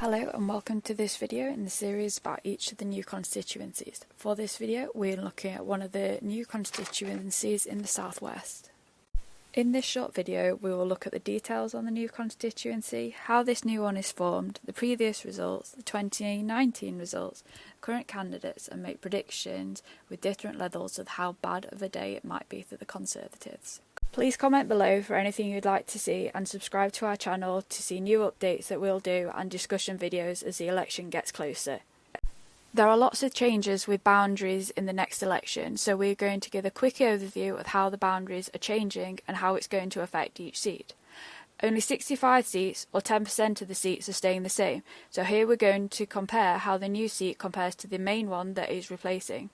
Hello and welcome to this video in the series about each of the new constituencies. For this video we're looking at one of the new constituencies in the southwest. In this short video we will look at the details on the new constituency, how this new one is formed, the previous results, the 2019 results, current candidates, and make predictions with different levels of how bad of a day it might be for the Conservatives. Please comment below for anything you'd like to see and subscribe to our channel to see new updates that we'll do and discussion videos as the election gets closer. There are lots of changes with boundaries in the next election, so we're going to give a quick overview of how the boundaries are changing and how it's going to affect each seat. Only 65 seats, or 10% of the seats, are staying the same, so here we're going to compare how the new seat compares to the main one that is replacing.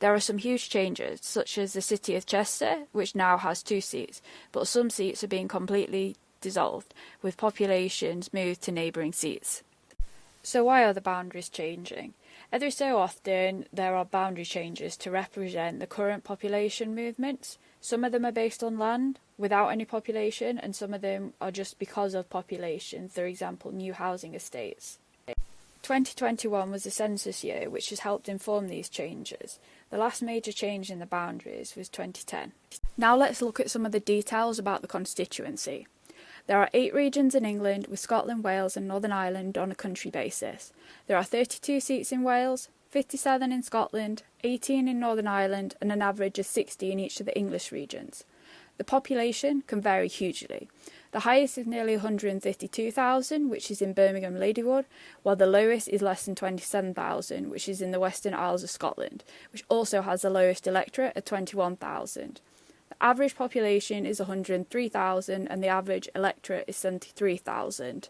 There are some huge changes, such as the city of Chester, which now has 2 seats, but some seats are being completely dissolved, with populations moved to neighbouring seats. So why are the boundaries changing? Every so often there are boundary changes to represent the current population movements. Some of them are based on land, without any population, and some of them are just because of population, for example new housing estates. 2021 was the census year, which has helped inform these changes. The last major change in the boundaries was 2010. Now let's look at some of the details about the constituency. There are 8 regions in England, with Scotland, Wales and Northern Ireland on a country basis. There are 32 seats in Wales, 57 in Scotland, 18 in Northern Ireland and an average of 60 in each of the English regions. The population can vary hugely. The highest is nearly 152,000, which is in Birmingham Ladywood, while the lowest is less than 27,000, which is in the Western Isles of Scotland, which also has the lowest electorate at 21,000. The average population is 103,000 and the average electorate is 73,000.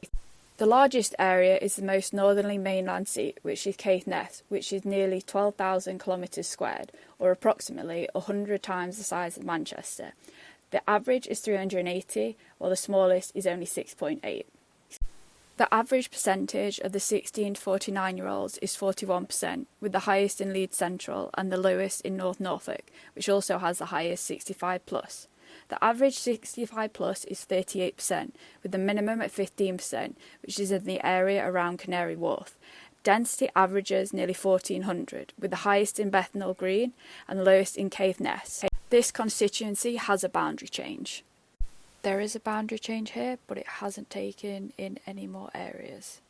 The largest area is the most northerly mainland seat, which is Caithness, which is nearly 12,000 kilometres squared, or approximately 100 times the size of Manchester. The average is 380, while the smallest is only 6.8. The average percentage of the 16 to 49-year-olds is 41%, with the highest in Leeds Central and the lowest in North Norfolk, which also has the highest 65+. The average 65+ is 38%, with the minimum at 15%, which is in the area around Canary Wharf. Density averages nearly 1,400, with the highest in Bethnal Green and the lowest in Caithness. This constituency has a boundary change. There is a boundary change here, but it hasn't taken in any more areas.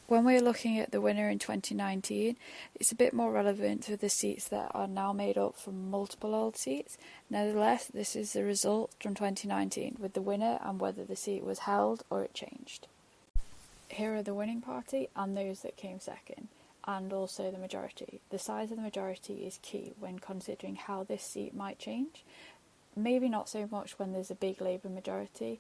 When we're looking at the winner in 2019, it's a bit more relevant to the seats that are now made up from multiple old seats. Nevertheless, this is the result from 2019, with the winner and whether the seat was held or it changed. Here are the winning party and those that came second, and also the majority. The size of the majority is key when considering how this seat might change. Maybe not so much when there's a big Labour majority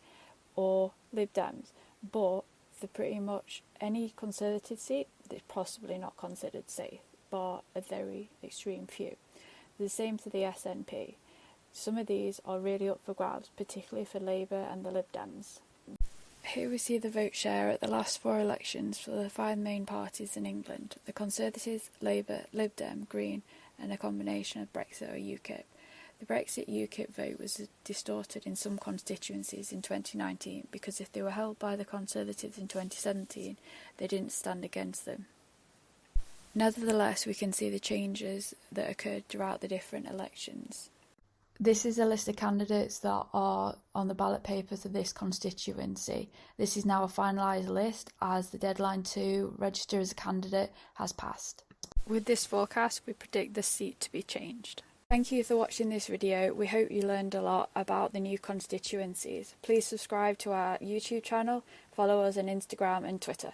or Lib Dems, but for pretty much any Conservative seat, it's possibly not considered safe, bar a very extreme few. The same for the SNP. Some of these are really up for grabs, particularly for Labour and the Lib Dems. Here we see the vote share at the last 4 elections for the 5 main parties in England: the Conservatives, Labour, Lib Dem, Green and a combination of Brexit or UKIP. The Brexit UKIP vote was distorted in some constituencies in 2019 because if they were held by the Conservatives in 2017, they didn't stand against them. Nevertheless, we can see the changes that occurred throughout the different elections. This is a list of candidates that are on the ballot paper for this constituency. This is now a finalised list as the deadline to register as a candidate has passed. With this forecast, we predict the seat to be changed. Thank you for watching this video. We hope you learned a lot about the new constituencies. Please subscribe to our YouTube channel, follow us on Instagram and Twitter.